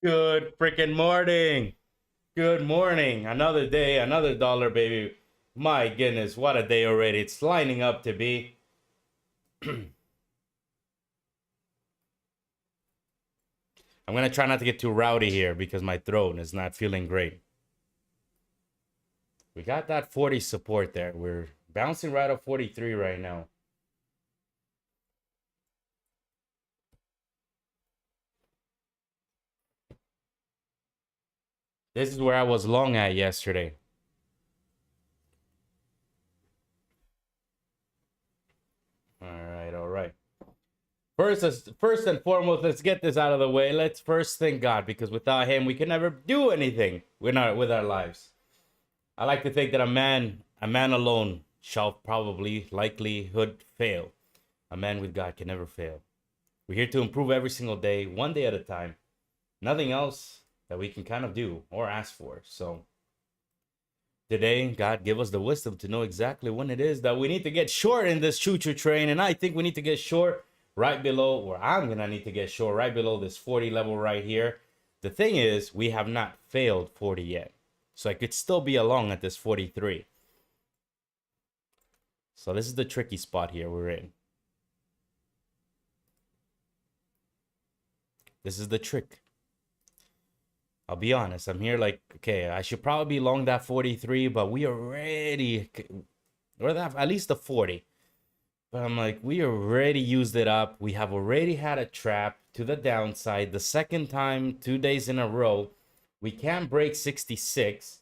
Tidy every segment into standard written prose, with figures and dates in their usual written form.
Good freaking morning. Good morning. Another day, another dollar, baby. My goodness, what a day already. It's lining up to be. I'm going to try not to get too rowdy here because my throat is not feeling great. We got that 40 support there. We're bouncing right up 43 right now. This is where I was long at yesterday. All right. First and foremost, let's get this out of the way. Let's first thank God because without Him, we can never do anything with our lives. I like to think that a man alone shall probably, likelihood fail. A man with God can never fail. We're here to improve every single day, one day at a time. Nothing else that we can kind of do or ask for. So today, God give us the wisdom to know exactly when it is that we need to get short in this choo-choo train. And I think we need to get short right below, or I'm going to need to get short right below this 40 level right here. The thing is, we have not failed 40 yet. So I could still be along at this 43. So this is the tricky spot here we're in. This is the trick. I'll be honest. I'm here like, okay, I should probably be long that 43, but we already, or that at least the 40. But I'm like, we already used it up. We have already had a trap to the downside. The second time, 2 days in a row. We can't break 66.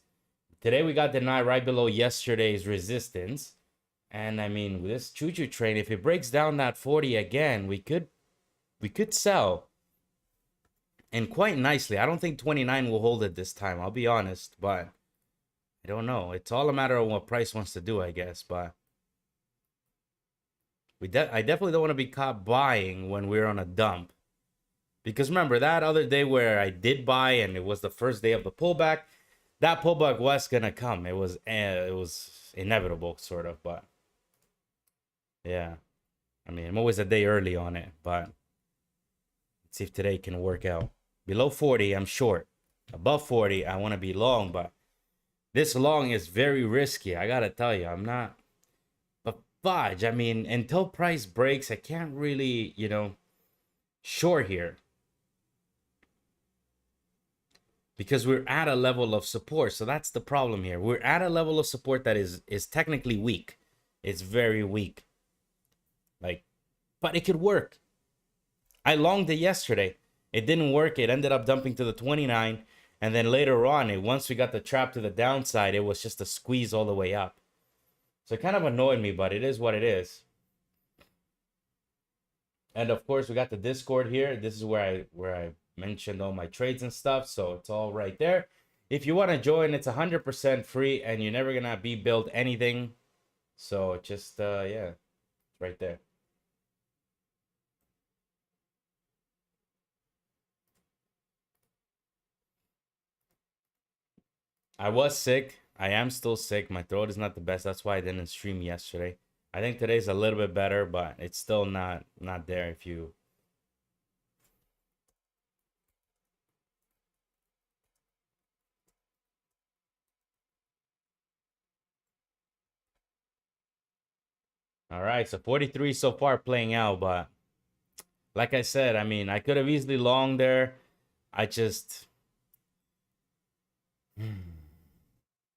Today we got denied right below yesterday's resistance. And I mean, with this choo-choo train, if it breaks down that 40 again, we could sell. And quite nicely. I don't think 29 will hold it this time. I'll be honest, but I don't know. It's all a matter of what price wants to do, I guess. But I definitely don't want to be caught buying when we're on a dump. Because remember, that other day where I did buy and it was the first day of the pullback, that pullback was going to come. It was inevitable, sort of. But yeah, I mean, I'm always a day early on it. But let's see if today can work out. Below 40, I'm short. Above 40, I want to be long. But this long is very risky. I got to tell you, I'm not. But fudge, I mean, until price breaks, I can't really, short here. Because we're at a level of support. So that's the problem here. We're at a level of support that is technically weak. It's very weak. But it could work. I longed it yesterday. It didn't work. It ended up dumping to the 29. And then later on, once we got the trap to the downside, it was just a squeeze all the way up. So it kind of annoyed me, but it is what it is. And of course, we got the Discord here. This is where I mentioned all my trades and stuff. So it's all right there. If you want to join, it's 100% free and you're never going to be billed anything. So just, yeah, it's right there. I was sick. I am still sick. My throat is not the best. That's why I didn't stream yesterday. I think today's a little bit better, but it's still not there if you All right, so 43 so far playing out, but like I said, I mean, I could have easily longed there. I just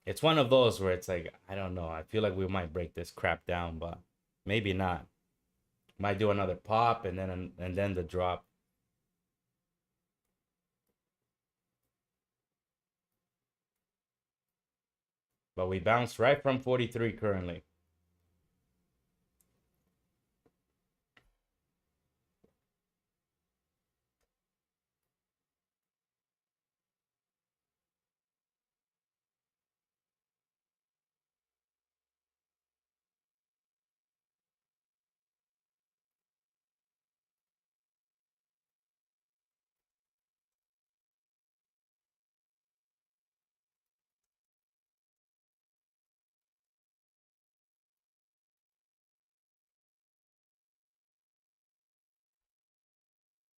it's one of those where it's like, I don't know. I feel like we might break this crap down, but maybe not. Might do another pop and then the drop. But we bounced right from 43 currently.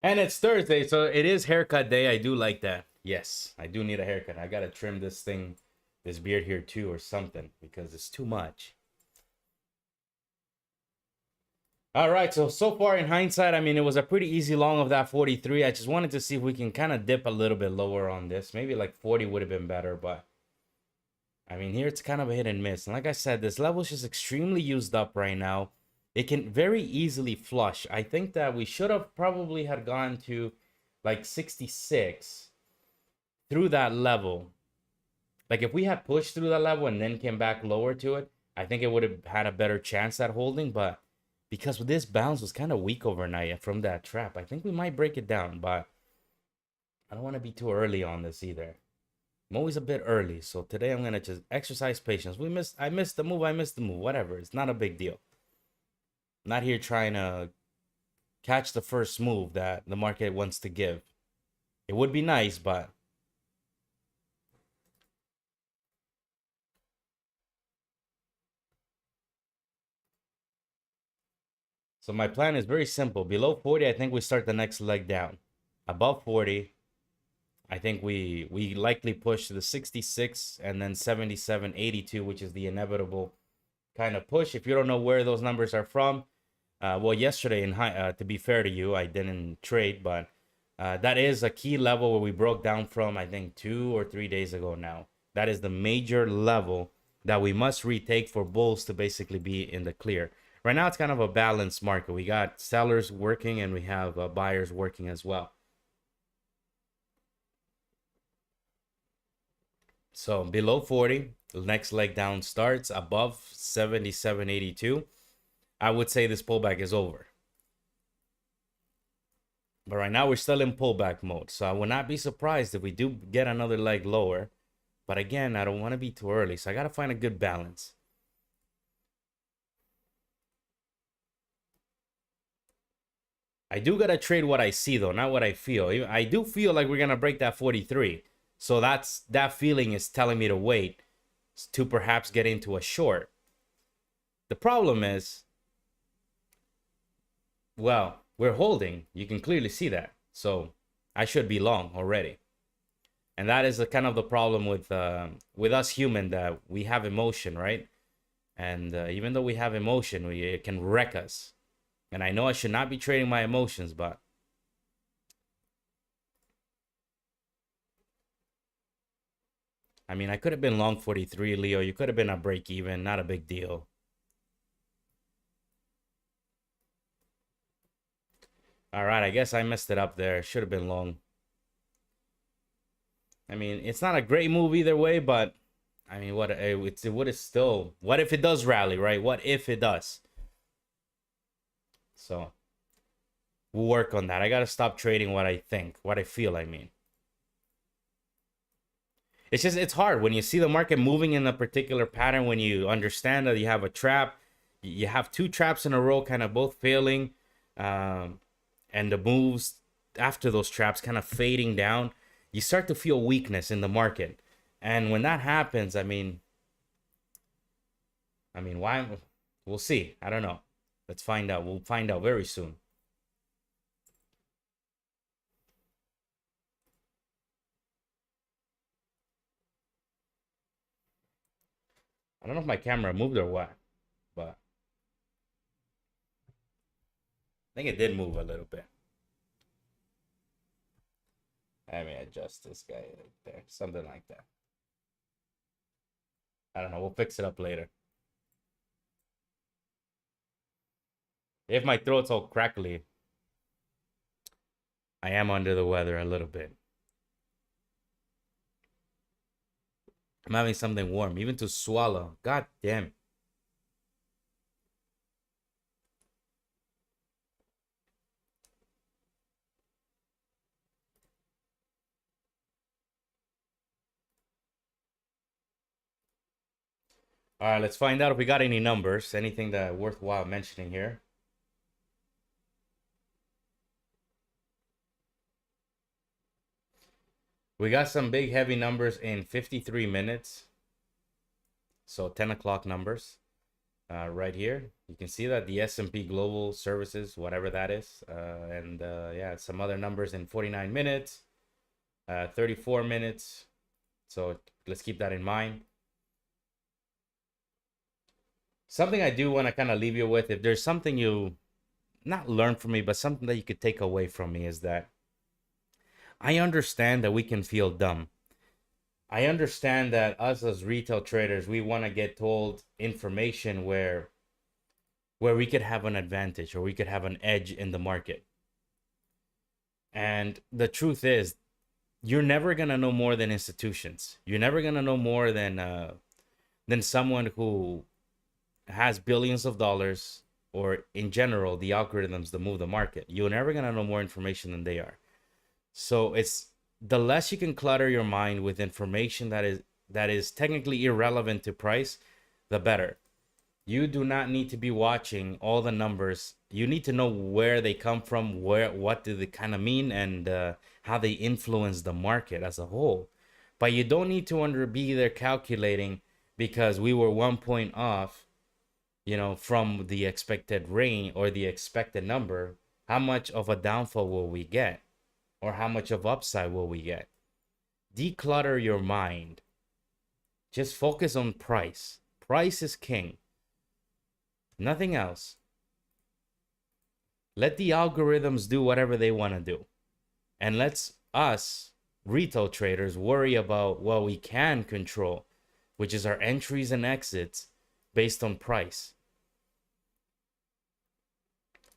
And it's Thursday, so it is haircut day. I do like that. Yes, I do need a haircut. I gotta trim this thing, this beard here too, or something, because it's too much. All right, so far in hindsight, I mean, it was a pretty easy long of that 43. I just wanted to see if we can kind of dip a little bit lower on this. Maybe like 40 would have been better, but I mean, here it's kind of a hit and miss. And like I said, this level is just extremely used up right now. It can very easily flush. I think that we should have probably had gone to like 66 through that level. Like if we had pushed through that level and then came back lower to it, I think it would have had a better chance at holding. But because this bounce was kind of weak overnight from that trap, I think we might break it down. But I don't want to be too early on this either. I'm always a bit early, so today I'm gonna just exercise patience. I missed the move, whatever. It's not a big deal. I'm not here trying to catch the first move that the market wants to give. It would be nice, but so my plan is very simple. Below 40, I think we start the next leg down. Above 40, I think we likely push to the 66 and then 77.82, which is the inevitable kind of push. If you don't know where those numbers are from, well, yesterday to be fair to you, I didn't trade, but that is a key level where we broke down from, I think 2 or 3 days ago now. That is the major level that we must retake for bulls to basically be in the clear. Right now, it's kind of a balanced market. We got sellers working and we have buyers working as well. So below 40, the next leg down starts. Above 77.82, I would say this pullback is over. But right now we're still in pullback mode. So I would not be surprised if we do get another leg lower. But again, I don't want to be too early. So I got to find a good balance. I do got to trade what I see though, not what I feel. I do feel like we're going to break that 43. So that feeling is telling me to wait to perhaps get into a short. The problem is, well, we're holding. You can clearly see that. So I should be long already. And that is kind of the problem with us human, that we have emotion, right? And even though we have emotion, it can wreck us. And I know I should not be trading my emotions, but I mean, I could have been long 43, Leo. You could have been a break even, not a big deal. All right, I guess I messed it up there. Should have been long. I mean, it's not a great move either way, but I mean, what is still, what if it does rally, right? What if it does? So we'll work on that. I got to stop trading what I think, what I feel, I mean. It's hard when you see the market moving in a particular pattern, when you understand that you have a trap, you have two traps in a row kind of both failing, and the moves after those traps kind of fading down, you start to feel weakness in the market. And when that happens, I mean, why? We'll see. I don't know. Let's find out. We'll find out very soon. I don't know if my camera moved or what, but I think it did move a little bit. I may adjust this guy right there, something like that. I don't know. We'll fix it up later. If my throat's all crackly, I am under the weather a little bit. I'm having something warm, even to swallow. God damn. All right, let's find out if we got any numbers, anything that worthwhile mentioning here. We got some big heavy numbers in 53 minutes. So 10 o'clock numbers. right here. You can see that the S&P Global Services, whatever that is, and yeah, some other numbers in 49 minutes, 34 minutes. So let's keep that in mind. Something I do want to kind of leave you with, if there's something you not learn from me, but something that you could take away from me, is that I understand that we can feel dumb. I understand that us as retail traders, we want to get told information where we could have an advantage or we could have an edge in the market. And the truth is, you're never gonna know more than institutions. You're never gonna know more than someone who has billions of dollars, or in general the algorithms that move the market. You're never gonna know more information than they are. So it's the less you can clutter your mind with information that is technically irrelevant to price, the better. You do not need to be watching all the numbers. You need to know where they come from, what do they kind of mean, and how they influence the market as a whole. But you don't need to be there calculating because we were 1 point off, from the expected range or the expected number. How much of a downfall will we get, or how much of upside will we get? Declutter your mind. Just focus on price. Price is king. Nothing else. Let the algorithms do whatever they want to do. And let's us retail traders worry about what we can control, which is our entries and exits based on price.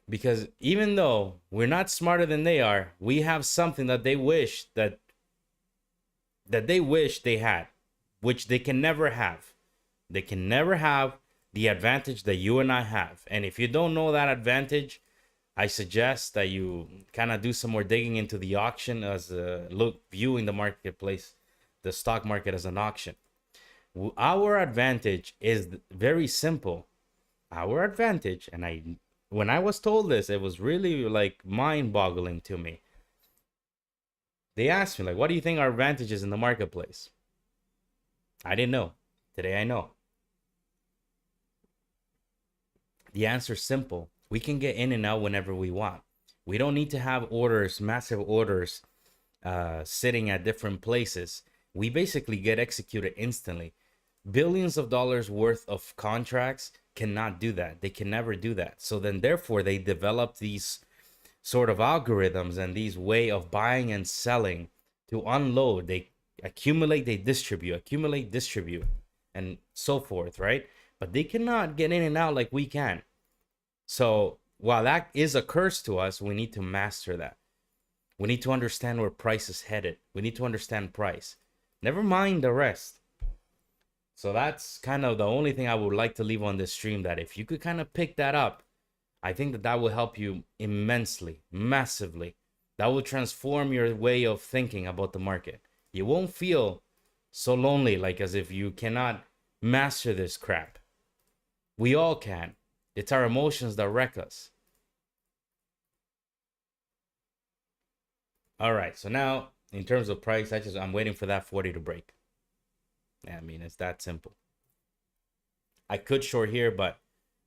Because even though we're not smarter than they are, we have something that they wish that they wish they had, which they can never have. They can never have the advantage that you and I have. And if you don't know that advantage, I suggest that you kind of do some more digging into the auction, as viewing the marketplace, the stock market as an auction. Our advantage is very simple. Our advantage, and when I was told this, it was really like mind-boggling to me. They asked me, like, what do you think our advantage is in the marketplace? I didn't know. Today I know. The answer is simple. We can get in and out whenever we want. We don't need to have orders, massive orders, sitting at different places. We basically get executed instantly. Billions of dollars worth of contracts cannot do that. They can never do that. So then, therefore, they develop these sort of algorithms and these way of buying and selling to unload. They accumulate, they distribute, accumulate, distribute, and so forth, right? But they cannot get in and out like we can. So while that is a curse to us, we need to master that. We need to understand where price is headed. We need to understand price. Never mind the rest. So that's kind of the only thing I would like to leave on this stream, that if you could kind of pick that up, I think that will help you immensely, massively. That will transform your way of thinking about the market. You won't feel so lonely, like as if you cannot master this crap. We all can. It's our emotions that wreck us. All right, so now in terms of price, I'm waiting for that 40 to break. I mean, it's that simple. I could short here, but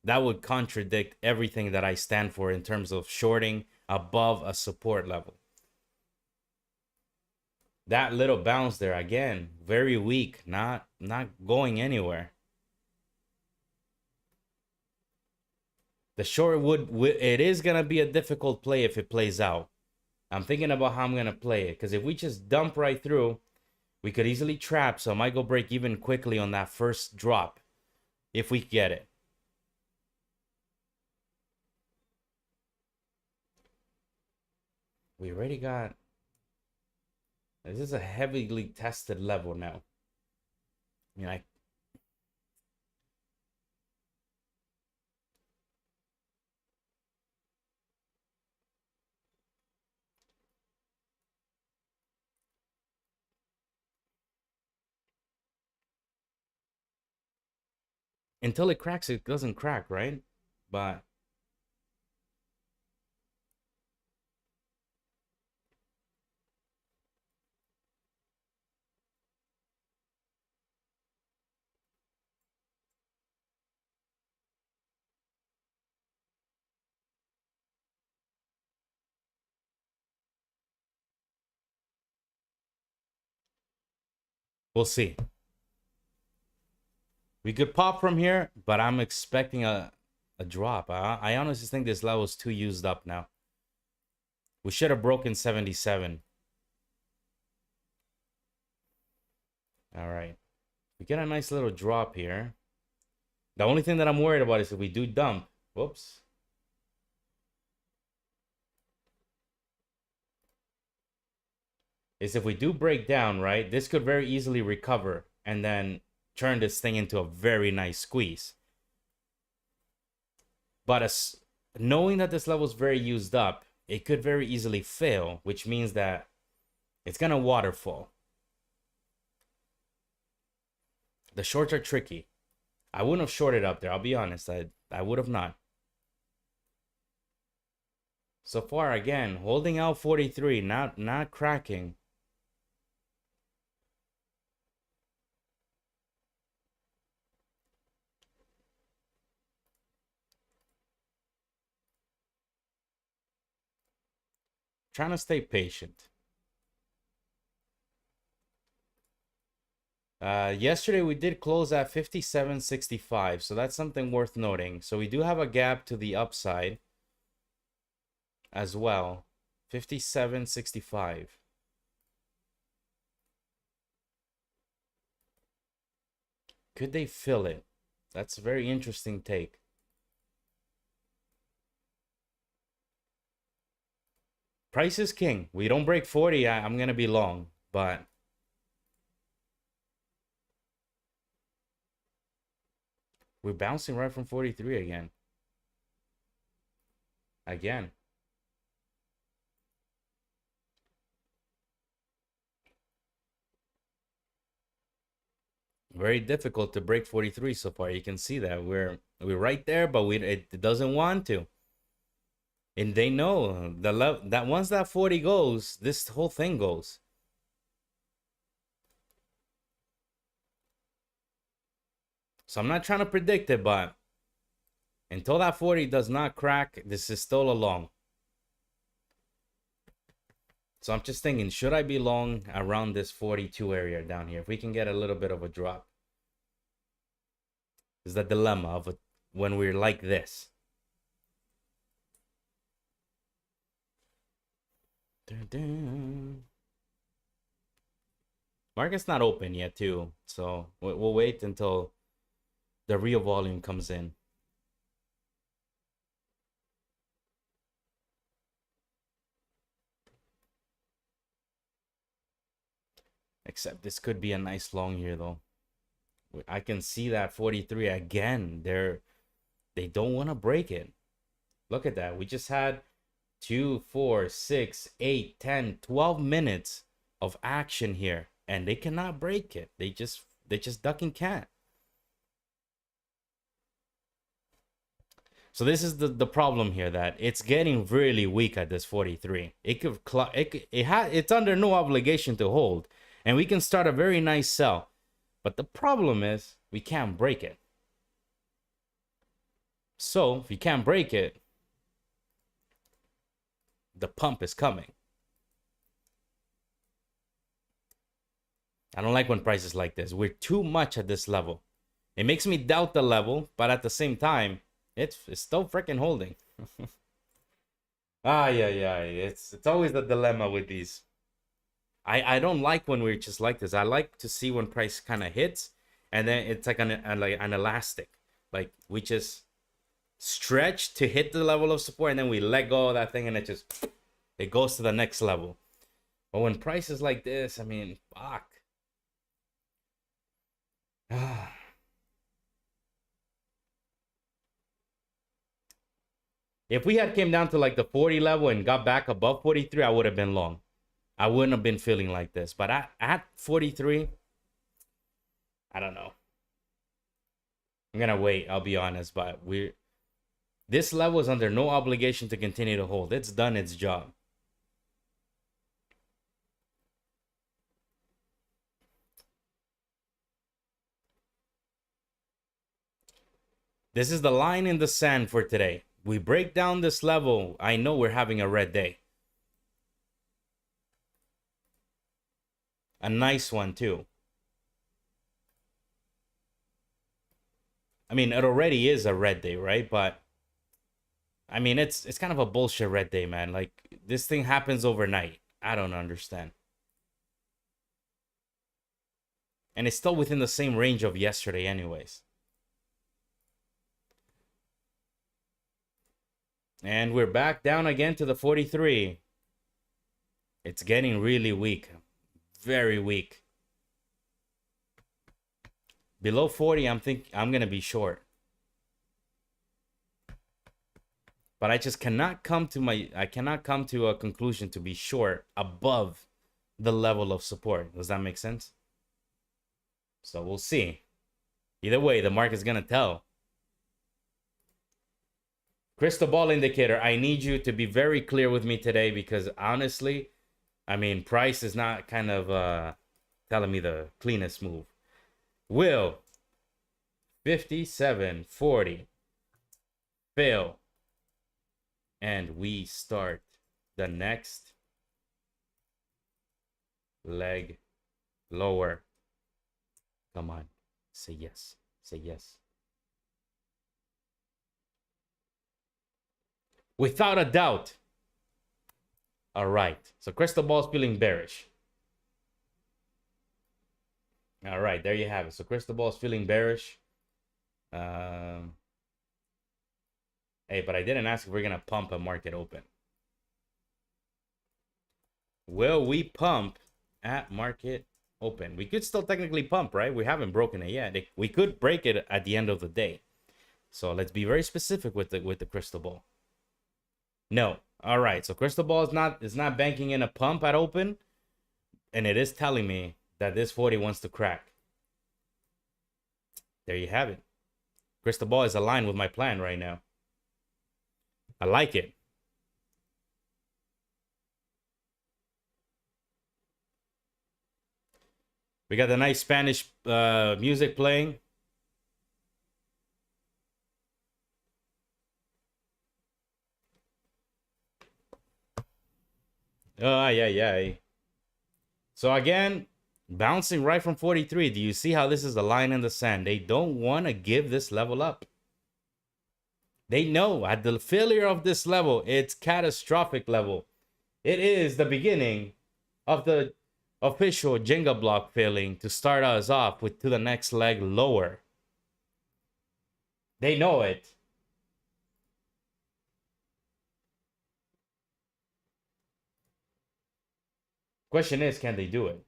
that would contradict everything that I stand for in terms of shorting above a support level. That little bounce there, again, very weak, not going anywhere. The short it is going to be a difficult play if it plays out. I'm thinking about how I'm going to play it, because if we just dump right through, we could easily trap, so I might go break even quickly on that first drop if we get it. We already got... This is a heavily tested level now. I mean, until it cracks, it doesn't crack, right? But We'll see. We could pop from here, but I'm expecting a drop. I honestly think this level is too used up now. We should have broken 77. All right. We get a nice little drop here. The only thing that I'm worried about is if we do dump. Whoops. Is if we do break down, right? This could very easily recover and then turn this thing into a very nice squeeze. But knowing that this level is very used up, it could very easily fail, which means that it's going to waterfall. The shorts are tricky. I wouldn't have shorted up there. I'll be honest. I would have not. So far, again, holding out 43, not cracking. Trying to stay patient. Yesterday we did close at 57.65, so that's something worth noting. So we do have a gap to the upside as well. 57.65. Could they fill it? That's a very interesting take. Price is king. We don't break 40, I'm going to be long, but we're bouncing right from 43 again. Again. Very difficult to break 43 so far. You can see that we're right there, but it doesn't want to. And they know that once that 40 goes, this whole thing goes. So I'm not trying to predict it, but until that 40 does not crack, this is still a long. So I'm just thinking, should I be long around this 42 area down here? If we can get a little bit of a drop. Is the dilemma of when we're like this. Dun, dun. Market's not open yet too, so we'll wait until the real volume comes in. Except this could be a nice long here though. I can see that 43 again. They don't want to break it. Look at that. We just had 2, 4, 6, 8, 10, 12 minutes of action here, and they cannot break it. They just duck and can't. So this is the problem here, that it's getting really weak at this 43. It's under no obligation to hold, and we can start a very nice sell. But the problem is we can't break it. So if you can't break it, the pump is coming. I don't like when prices like this. We're too much at this level. It makes me doubt the level, but at the same time, it's still freaking holding. Yeah. It's always the dilemma with these. I don't like when we're just like this. I like to see when price kind of hits, and then it's like an elastic. Like we just stretch to hit the level of support, and then we let go of that thing, and it goes to the next level. But when price is like this, I mean, fuck. If we had came down to like the 40 level and got back above 43, I would have been long. I wouldn't have been feeling like this. But at 43, I don't know. I'm going to wait, I'll be honest. But this level is under no obligation to continue to hold. It's done its job. This is the line in the sand for today. We break down this level, I know we're having a red day. A nice one too. I mean, it already is a red day, right? But I mean, it's kind of a bullshit red day, man. Like this thing happens overnight. I don't understand. And it's still within the same range of yesterday anyways. And we're back down again to the 43. It's getting really weak. Very weak. Below 40, I'm going to be short. But I just cannot come to a conclusion to be short above the level of support. Does that make sense? So we'll see. Either way, the market's going to tell. Crystal ball indicator, I need you to be very clear with me today because honestly, I mean, price is not kind of telling me the cleanest move. Will 57.40 fail and we start the next leg lower? Come on, say yes, say yes. Without a doubt. All right, so crystal ball's feeling bearish. All right, there you have it. So crystal ball's feeling bearish. Hey, but I didn't ask if we're gonna pump a market open. Will we pump at market open? We could still technically pump, right? We haven't broken it yet. We could break it at the end of the day. So let's be very specific with the crystal ball. No. All right. So crystal ball is not banking in a pump at open, and it is telling me that this 40 wants to crack. There you have it. Crystal ball is aligned with my plan right now. I like it. We got the nice Spanish music playing. Oh, yeah. So again, bouncing right from 43. Do you see how this is a line in the sand? They don't want to give this level up. They know at the failure of this level, it's catastrophic level. It is the beginning of the official Jenga block failing to start us off to the next leg lower. They know it. Question is, can they do it?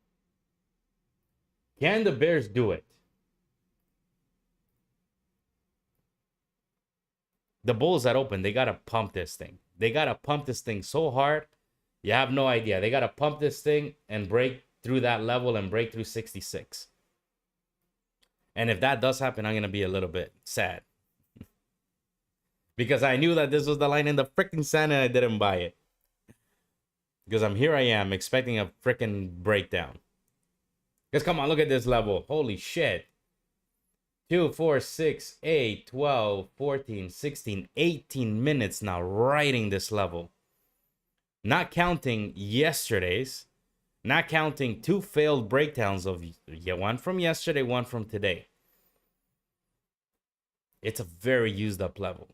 Can the Bears do it? The Bulls that open, they got to pump this thing. They got to pump this thing so hard. You have no idea. They got to pump this thing and break through that level and break through 66. And if that does happen, I'm going to be a little bit sad. Because I knew that this was the line in the freaking sand and I didn't buy it. Because I am expecting a freaking breakdown. Because come on, look at this level. Holy shit. 2, 4, 6, 8, 12, 14, 16, 18 minutes now riding this level. Not counting yesterday's. Not counting 2 failed breakdowns of one from yesterday, one from today. It's a very used up level.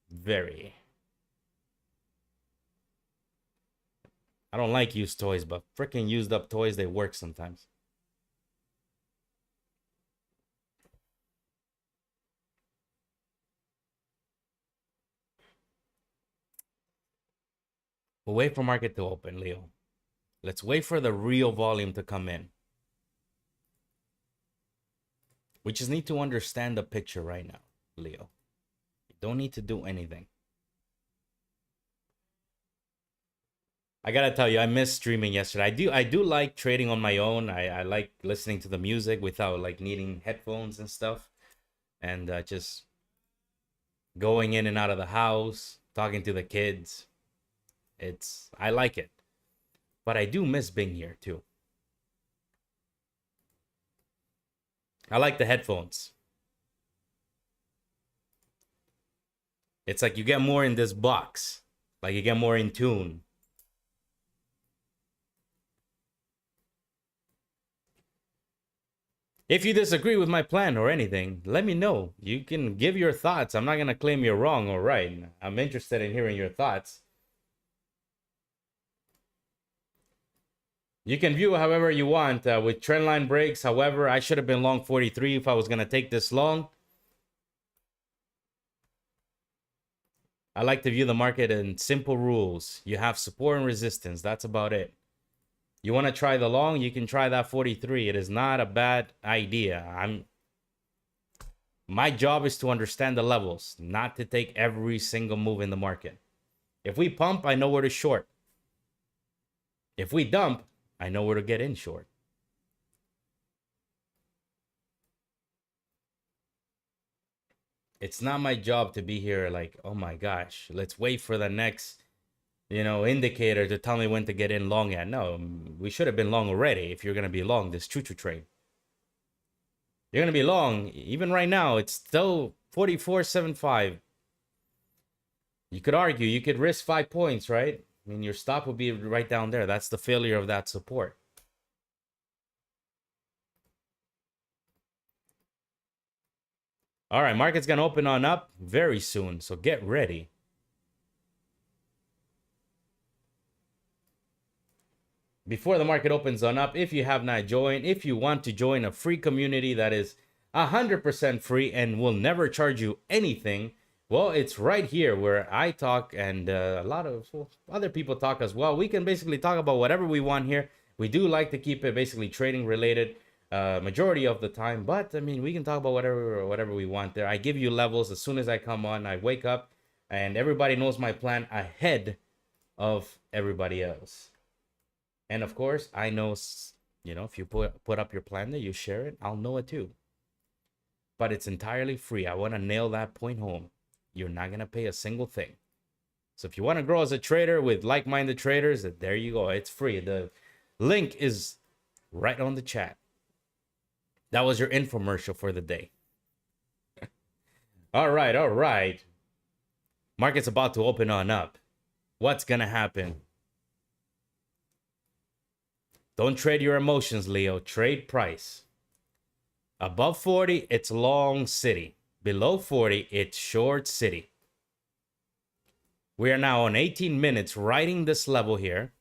Very. I don't like used toys, but freaking used up toys, they work sometimes. We'll wait for market to open, Leo. Let's wait for the real volume to come in. We just need to understand the picture right now, Leo. You don't need to do anything. I gotta tell you, I missed streaming yesterday. I do like trading on my own. I like listening to the music without like needing headphones and stuff. And just going in and out of the house, talking to the kids. I like it. But I do miss being here too. I like the headphones. It's like you get more in this box. Like you get more in tune. If you disagree with my plan or anything, let me know. You can give your thoughts. I'm not going to claim you're wrong or right. I'm interested in hearing your thoughts. You can view however you want with trendline breaks. However, I should have been long 43 if I was going to take this long. I like to view the market in simple rules. You have support and resistance. That's about it. You want to try the long, you can try that 43. It is not a bad idea. My job is to understand the levels, not to take every single move in the market. If we pump, I know where to short. If we dump, I know where to get in short. It's not my job to be here like, oh my gosh, let's wait for the next, indicator to tell me when to get in long at. No, we should have been long already if you're going to be long this choo-choo train. You're going to be long. Even right now, it's still 44.75. You could argue, you could risk 5 points, right? I mean, your stop would be right down there. That's the failure of that support. All right, market's going to open on up very soon, so get ready. Before the market opens on up, if you have not joined, if you want to join a free community that is 100% free and will never charge you anything, well, it's right here where I talk and a lot of other people talk as well. We can basically talk about whatever we want here. We do like to keep it basically trading related majority of the time, but I mean, we can talk about whatever we want there. I give you levels as soon as I come on. I wake up and everybody knows my plan ahead of everybody else. And of course, I know, if you put up your plan there, you share it, I'll know it too. But it's entirely free. I want to nail that point home. You're not going to pay a single thing. So if you want to grow as a trader with like-minded traders, there you go. It's free. The link is right on the chat. That was your infomercial for the day. All right. Market's about to open on up. What's going to happen? Don't trade your emotions, Leo. Trade price. Above 40, it's long city. Below 40, it's short city. We are now on 18 minutes riding this level here.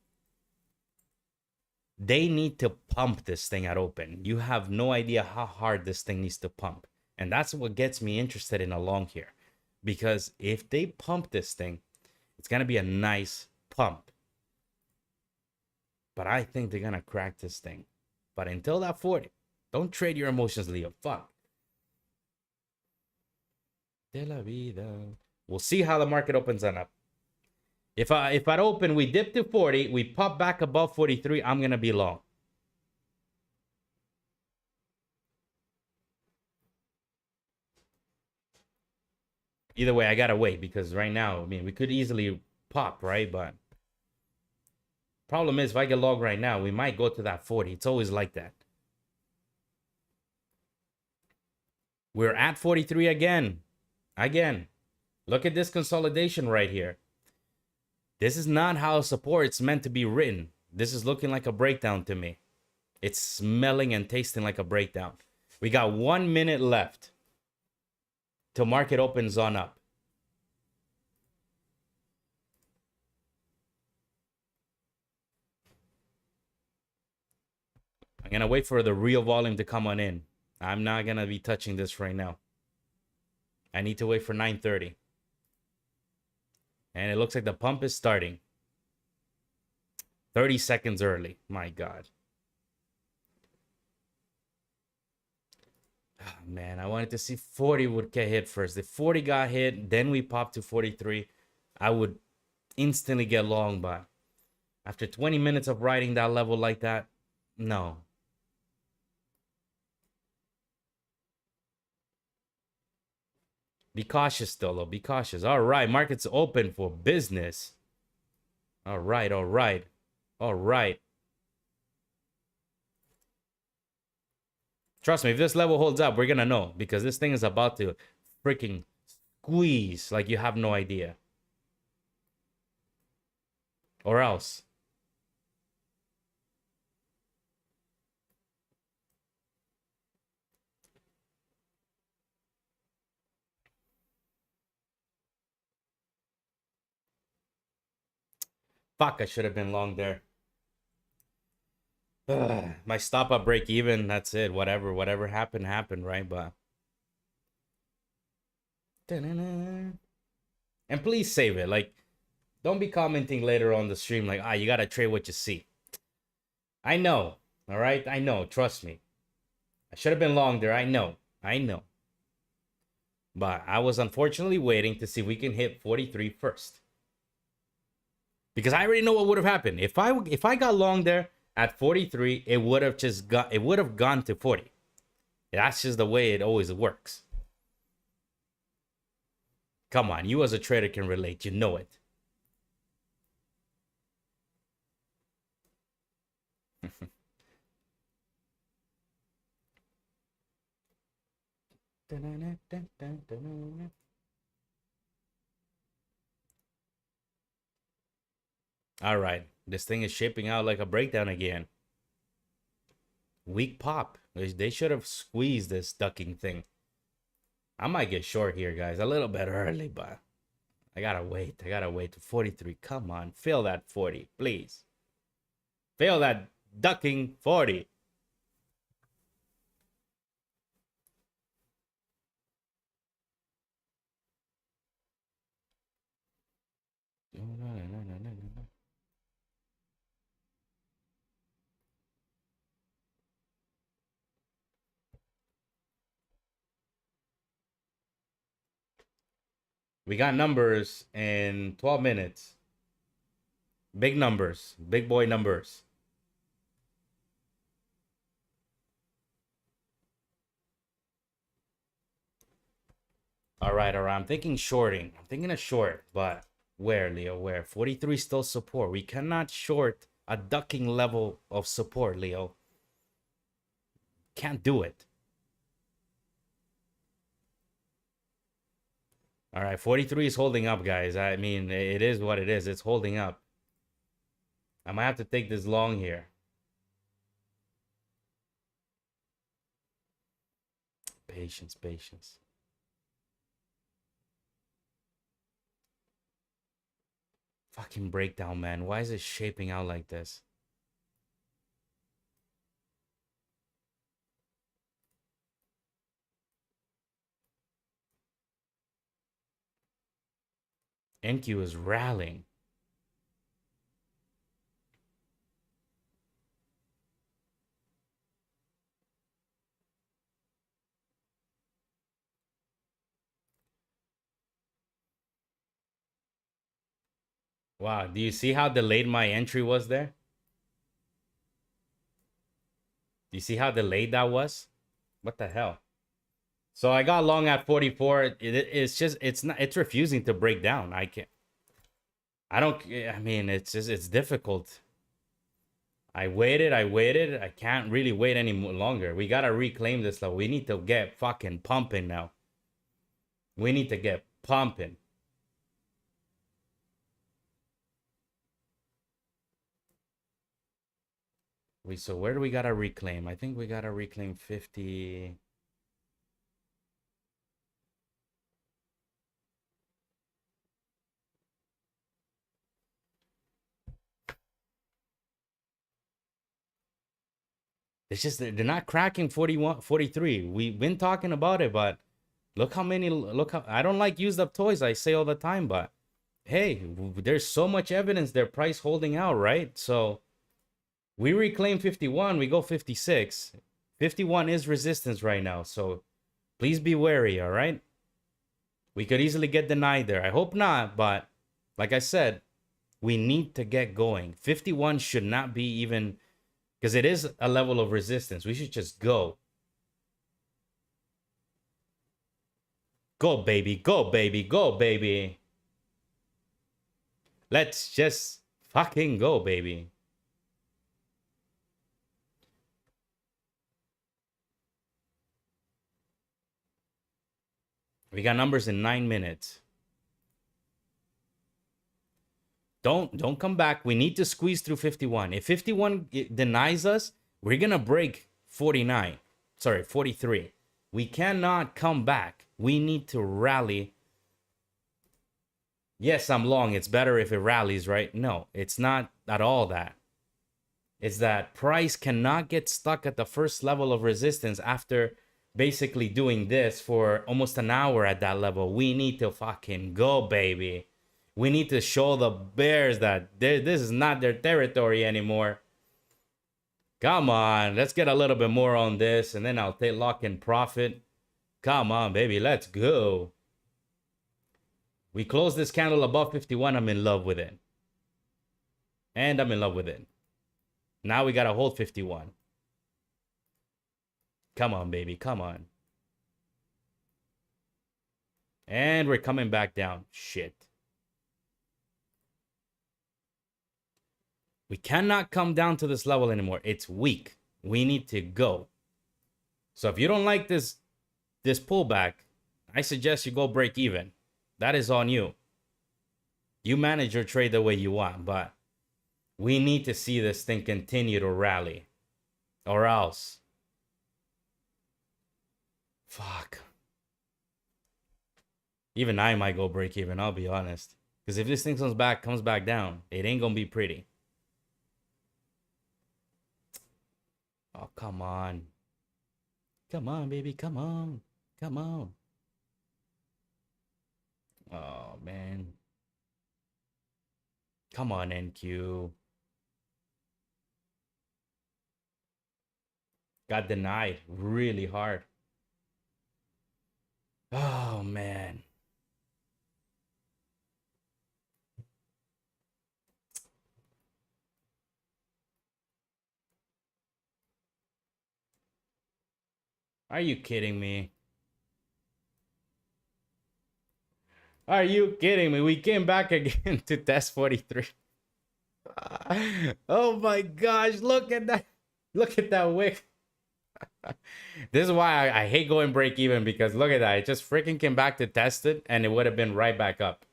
They need to pump this thing at open. You have no idea how hard this thing needs to pump. And that's what gets me interested in a long here. Because if they pump this thing, it's going to be a nice pump. But I think they're going to crack this thing. But until that 40, don't trade your emotions, Leo. Fuck. De la vida. We'll see how the market opens on up. If I open, we dip to 40, we pop back above 43, I'm going to be long. Either way, I got to wait because right now, I mean, we could easily pop, right? But problem is, if I get long right now, we might go to that 40. It's always like that. We're at 43 again. Look at this consolidation right here. This is not how support's meant to be written. This is looking like a breakdown to me. It's smelling and tasting like a breakdown. We got 1 minute left till market opens on up. I'm going to wait for the real volume to come on in. I'm not going to be touching this right now. I need to wait for 9:30. And it looks like the pump is starting. 30 seconds early. My God. Oh, man, I wanted to see 40 would get hit first. If 40 got hit, then we pop to 43, I would instantly get long. But after 20 minutes of riding that level like that, no. Be cautious, still, though. Be cautious. All right, market's open for business. All right. Trust me, if this level holds up, we're going to know. Because this thing is about to freaking squeeze like you have no idea. Or else. Fuck, I should have been long there. My stop up break even, that's it. Whatever happened, right? But and please save it. Like, don't be commenting later on the stream like, you gotta trade what you see. I know, all right? I know, trust me. I should have been long there. I know. But I was unfortunately waiting to see if we can hit 43 first. Because I already know what would have happened. If I got long there at 43, it would have gone to 40. That's just the way it always works. Come on, you as a trader can relate. You know it. All right, this thing is shaping out like a breakdown again. Weak pop. They should have squeezed this ducking thing. I might get short here, guys. A little bit early, but I gotta wait. I gotta wait to 43. Come on, fail that 40, please. Fail that ducking 40. We got numbers in 12 minutes. Big numbers. Big boy numbers. All right. I'm thinking shorting. I'm thinking a short, but where, Leo? Where? 43 still support. We cannot short a ducking level of support, Leo. Can't do it. All right, 43 is holding up, guys. I mean, it is what it is. It's holding up. I might have to take this long here. Patience. Fucking breakdown, man. Why is it shaping out like this? NQ is rallying. Wow, do you see how delayed my entry was there? Do you see how delayed that was? What the hell? So I got long at 44. It's refusing to break down. I mean, it's difficult. I waited. I can't really wait any longer. We gotta reclaim this level. We need to get fucking pumping now. We need to get pumping. So where do we gotta reclaim? I think we gotta reclaim 50. It's just they're not cracking 41, 43. We've been talking about it, but look how I don't like used up toys. I say all the time, but hey, there's so much evidence their price holding out, right? So we reclaim 51, we go 56. 51 is resistance right now, so please be wary, all right? We could easily get denied there. I hope not, but like I said, we need to get going. 51 should not be even, because it is a level of resistance. We should just go. Go, baby. Go, baby. Go, baby. Let's just fucking go, baby. We got numbers in 9 minutes. Don't come back. We need to squeeze through 51. If 51 denies us, we're going to break 49. Sorry, 43. We cannot come back. We need to rally. Yes, I'm long. It's better if it rallies, right? No, it's not at all that. It's that price cannot get stuck at the first level of resistance after basically doing this for almost an hour at that level. We need to fucking go, baby. We need to show the bears that this is not their territory anymore. Come on, let's get a little bit more on this, and then I'll take lock in profit. Come on, baby, let's go. We close this candle above 51. I'm in love with it. And I'm in love with it. Now we gotta hold 51. Come on, baby, come on. And we're coming back down. Shit. We cannot come down to this level anymore. It's weak. We need to go. So if you don't like this pullback, I suggest you go break even. That is on you. You manage your trade the way you want, but we need to see this thing continue to rally. Or else. Fuck. Even I might go break even, I'll be honest. Because if this thing comes back down, it ain't gonna be pretty. Oh, come on. Come on, baby. Come on. Come on. Oh, man. Come on, NQ. Got denied really hard. Oh, man. Are you kidding me? Are you kidding me? We came back again to test 43. Oh my gosh, look at that. Look at that wick. This is why I hate going break even, because look at that. It just freaking came back to test it and it would have been right back up.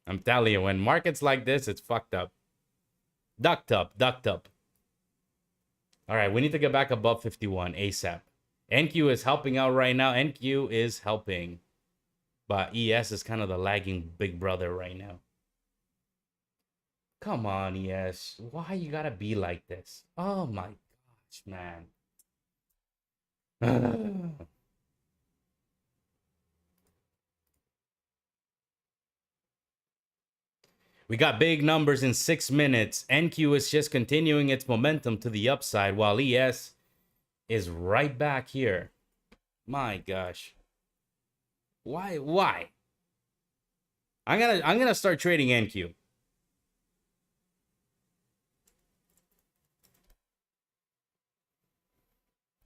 I'm telling you, when markets like this, it's fucked up. Ducked up, ducked up. All right, we need to get back above 51 ASAP. NQ is helping out right now. NQ is helping. But ES is kind of the lagging big brother right now. Come on, ES. Why you gotta be like this? Oh my gosh, man. We got big numbers in 6 minutes. NQ is just continuing its momentum to the upside while ES is right back here. My gosh. Why? I'm gonna start trading NQ.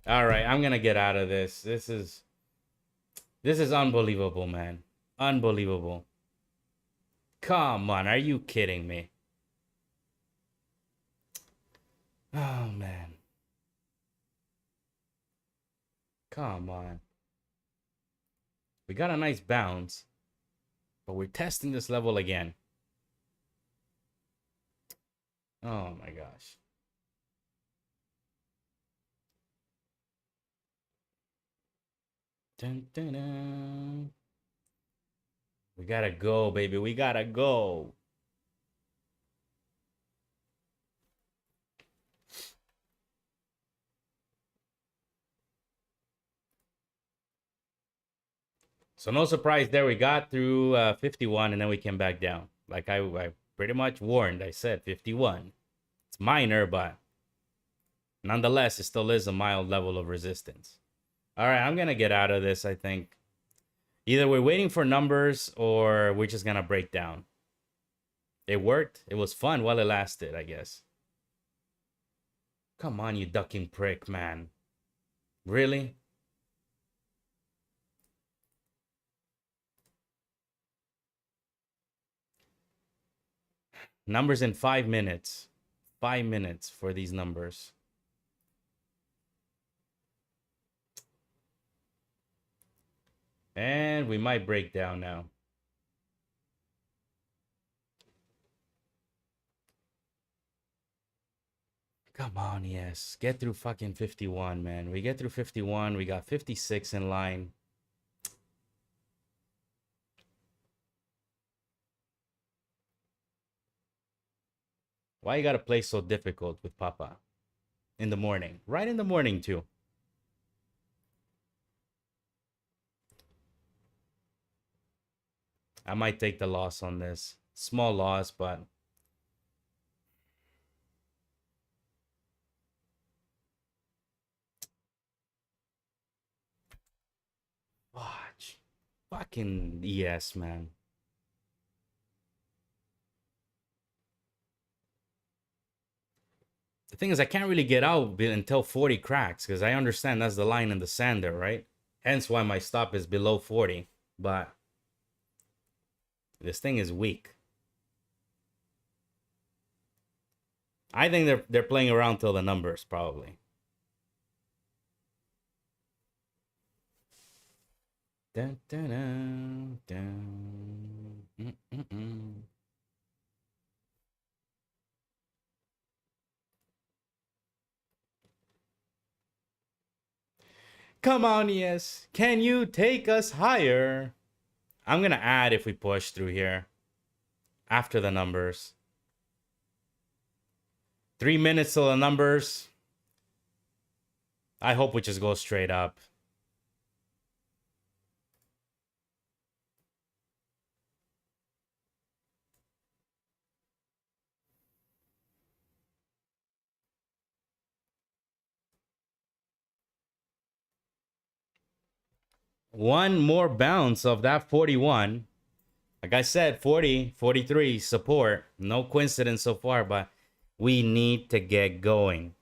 All right, I'm gonna get out of this. This is unbelievable, man. Unbelievable. Come on, are you kidding me? Oh man. Come on. We got a nice bounce, but we're testing this level again. Oh my gosh. Dun, dun, dun. We gotta go, baby. We gotta go. So no surprise there. We got through 51 and then we came back down. Like I pretty much warned. I said 51. It's minor, but nonetheless, it still is a mild level of resistance. All right, I'm going to get out of this, I think. Either we're waiting for numbers or we're just going to break down. It worked. It was fun while it lasted, I guess. Come on, you ducking prick, man. Really? Numbers in 5 minutes. 5 minutes for these numbers. And we might break down now. Come on, yes. Get through fucking 51, man. We get through 51. We got 56 in line. Why you gotta play so difficult with Papa? In the morning. Right in the morning, too. I might take the loss on this. Small loss, but... Watch. Fucking yes, man. The thing is, I can't really get out until 40 cracks, because I understand that's the line in the sand there, right? Hence why my stop is below 40. But this thing is weak. I think they're playing around till the numbers, probably. Dun, dun, dun, dun. Come on, yes. Can you take us higher? I'm going to add if we push through here. After the numbers. 3 minutes till the numbers. I hope we just go straight up. One more bounce of that 41. Like I said, 40, 43, support. No coincidence so far, but we need to get going.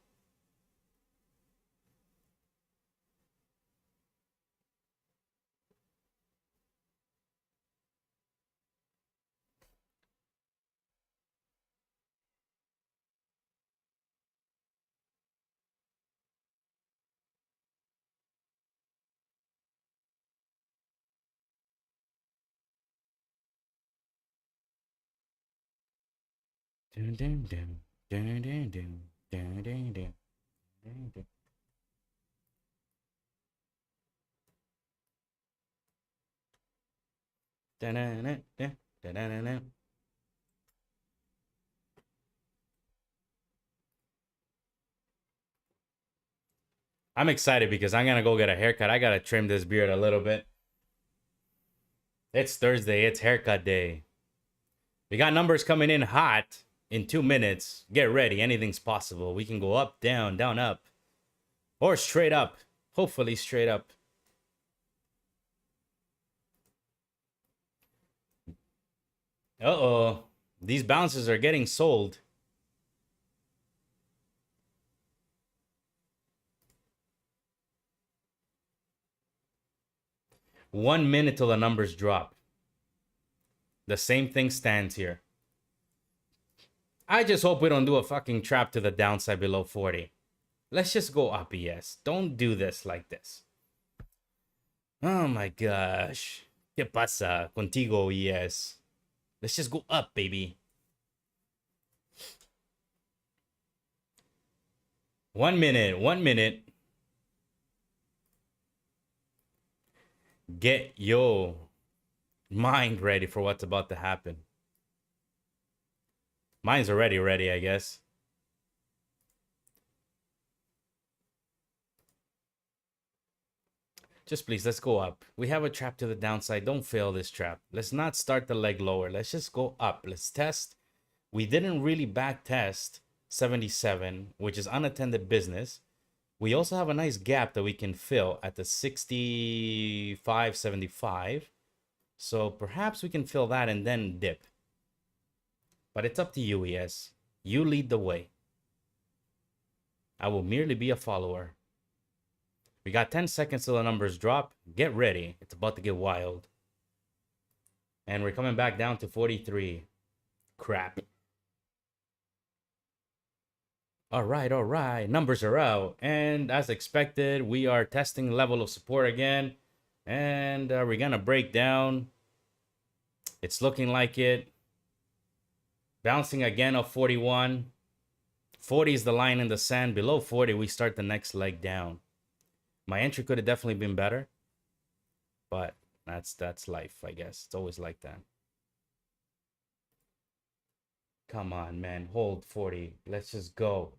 Dun, dun, dun, dun, dun, dun, dun, dun, dun, dun. Dun, dun, dun, dun, dun, dun, dun. I'm excited because I'm gonna go get a haircut. I gotta trim this beard a little bit. It's Thursday, it's haircut day. We got numbers coming in hot in 2 minutes. Get ready, anything's possible. We can go up, down, down, up. Or straight up. Hopefully straight up. Uh-oh. These bounces are getting sold. One minute till the numbers drop. The same thing stands here. I just hope we don't do a fucking trap to the downside below 40. Let's just go up, yes. Don't do this like this. Oh my gosh. ¿Qué pasa contigo, yes? Let's just go up, baby. 1 minute, 1 minute. Get your mind ready for what's about to happen. Mine's already ready, I guess. Just please, let's go up. We have a trap to the downside. Don't fail this trap. Let's not start the leg lower. Let's just go up. Let's test. We didn't really back test 77, which is unattended business. We also have a nice gap that we can fill at the 65, 75. So perhaps we can fill that and then dip. But it's up to you, ES. You lead the way. I will merely be a follower. We got 10 seconds till the numbers drop. Get ready. It's about to get wild. And we're coming back down to 43. Crap. All right. Numbers are out. And as expected, we are testing level of support again. And we're going to break down. It's looking like it. Bouncing again of 41. 40 is the line in the sand. Below 40, we start the next leg down. My entry could have definitely been better. But that's life, I guess. It's always like that. Come on, man. Hold 40. Let's just go.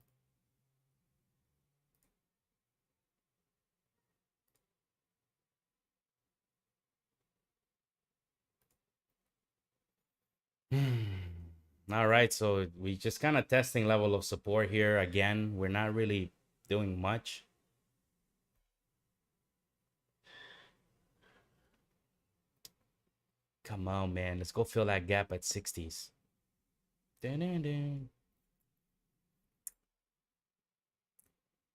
All right, so we just kind of testing level of support here again. We're not really doing much. Come on, man. Let's go fill that gap at 60s. Dun-dun-dun.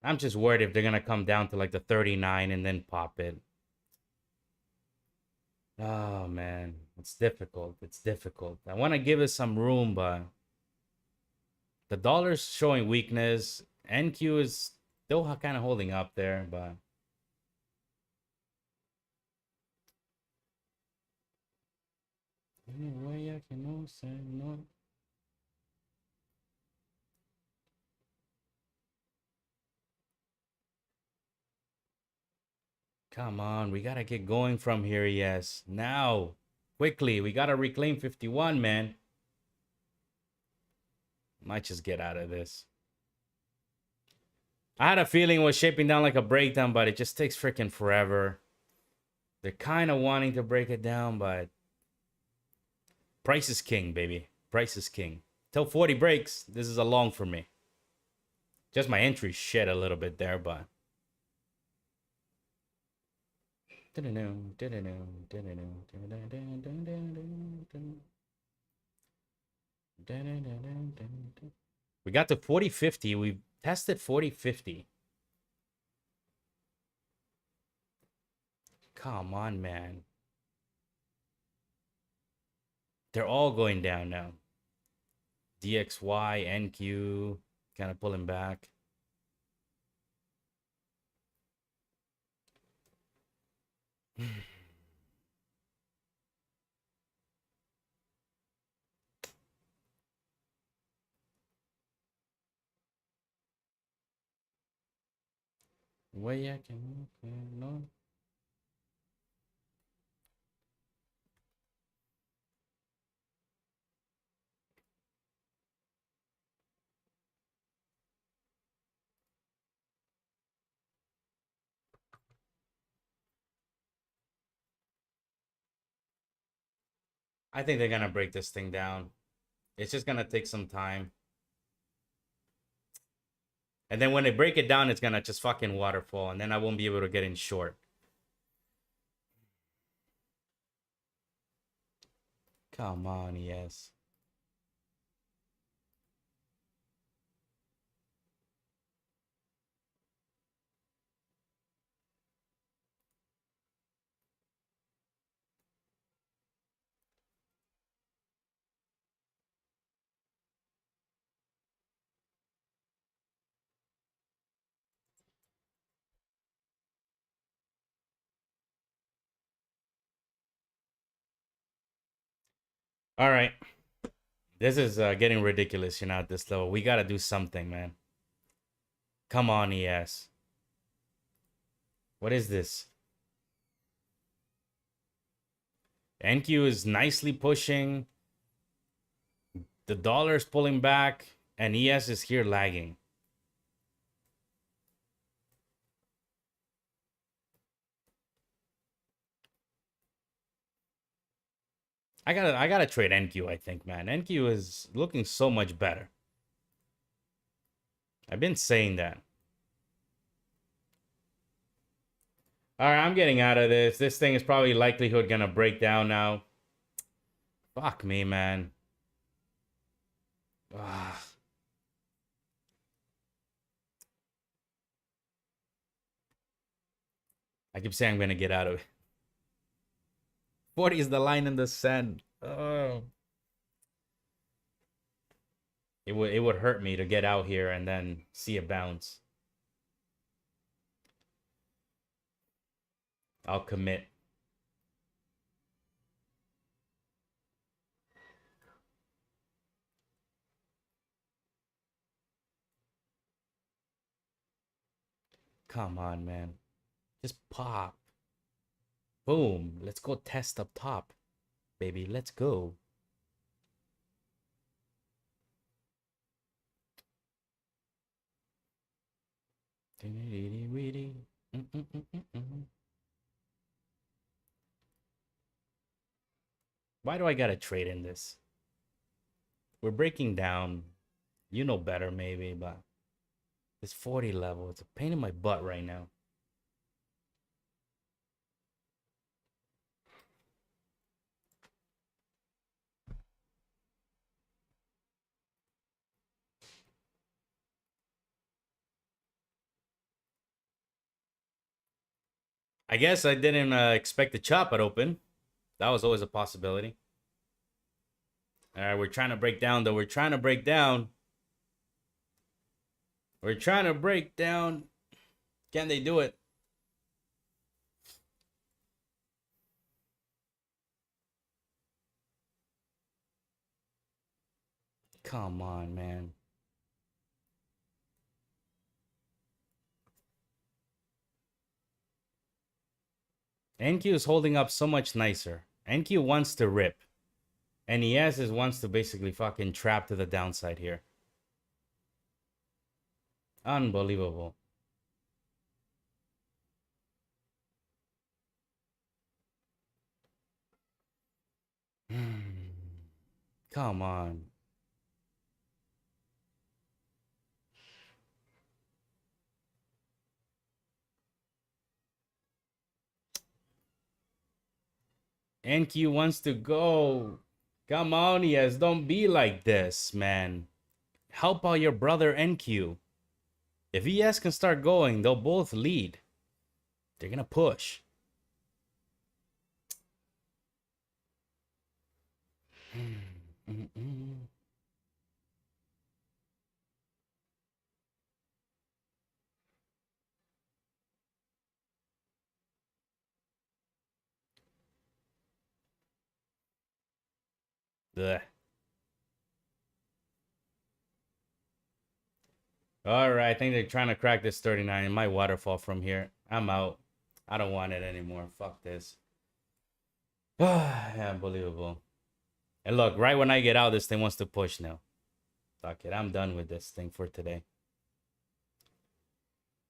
I'm just worried if they're going to come down to like the 39 and then pop it. Oh, man. It's difficult. It's difficult. I want to give it some room, but the dollar's showing weakness. NQ is still kind of holding up there, but anyway, I can say no. Come on, we gotta get going from here, yes. Now, quickly, we gotta reclaim 51, man. Might just get out of this. I had a feeling it was shaping down like a breakdown, but it just takes freaking forever. They're kind of wanting to break it down, but price is king, baby. Price is king. Till 40 breaks, this is a long for me. Just my entry shit a little bit there, but we got to 40.50. We tested 40.50. Come on, man. They're all going down now. DXY, NQ, kind of pulling back. Way I can no. I think they're gonna break this thing down. It's just gonna take some time. And then when they break it down, it's gonna just fucking waterfall, and then I won't be able to get in short. Come on, yes. All right. This is getting ridiculous, at this level. We gotta do something, man. Come on, ES. What is this? NQ is nicely pushing. The dollar's pulling back, and ES is here lagging. I gotta trade NQ, I think, man. NQ is looking so much better. I've been saying that. All right, I'm getting out of this. This thing is probably likelihood gonna break down now. Fuck me, man. Ugh. I keep saying I'm gonna get out of it. 40 is the line in the sand. Oh. It would hurt me to get out here and then see a bounce. I'll commit. Come on, man. Just pop. Boom. Let's go test up top, baby. Let's go. Why do I gotta trade in this? We're breaking down. You know better, maybe, but this 40 level, it's a pain in my butt right now. I guess I didn't expect the chop at open. That was always a possibility. All right, we're trying to break down, though. We're trying to break down. We're trying to break down. Can they do it? Come on, man. NQ is holding up so much nicer. NQ wants to rip. And ES wants to basically fucking trap to the downside here. Unbelievable. Come on. NQ wants to go. Come on, ES. Don't be like this, man. Help out your brother NQ. If ES can start going, they'll both lead. They're gonna push. Ugh. All right, I think they're trying to crack this 39. It might waterfall from here. I'm out. I don't want it anymore. Fuck this. Unbelievable. And look, right when I get out, this thing wants to push now. Fuck it. I'm done with this thing for today.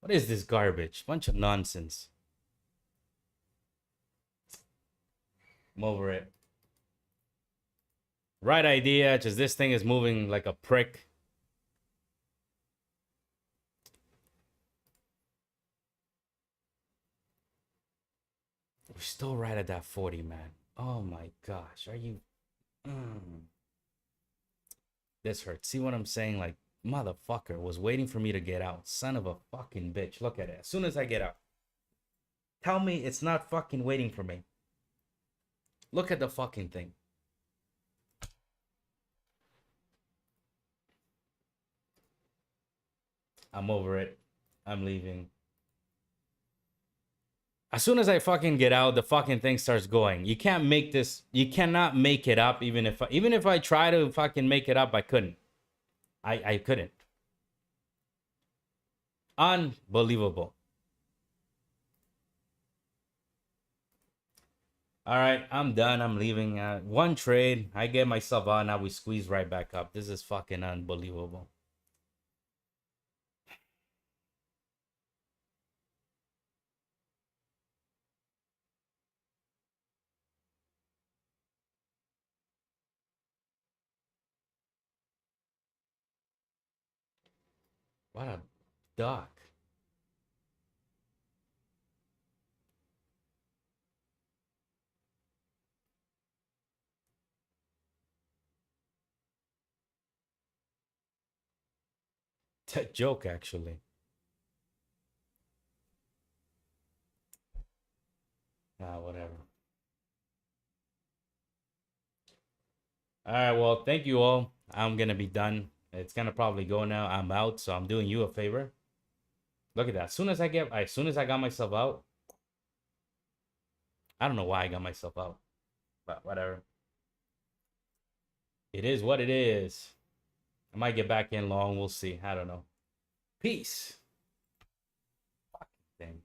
What is this garbage? Bunch of nonsense. I'm over it. Right idea, just this thing is moving like a prick. We're still right at that 40, man. Oh my gosh. Are you... This hurts. See what I'm saying? Like, motherfucker was waiting for me to get out. Son of a fucking bitch. Look at it. As soon as I get out. Tell me it's not fucking waiting for me. Look at the fucking thing. I'm over it. I'm leaving. As soon as I fucking get out, the fucking thing starts going. You can't make this. You cannot make it up. Even if I try to fucking make it up, I couldn't. I couldn't. Unbelievable. All right, I'm done. I'm leaving. One trade. I get myself out. Now we squeeze right back up. This is fucking unbelievable. What a duck. Joke, actually. Whatever. All right, well, thank you all. I'm gonna be done. It's gonna probably go now. I'm out, so I'm doing you a favor. Look at that. As soon as I got myself out, I don't know why I got myself out, but whatever. It is what it is. I might get back in long. We'll see. I don't know. Peace. Fucking thing.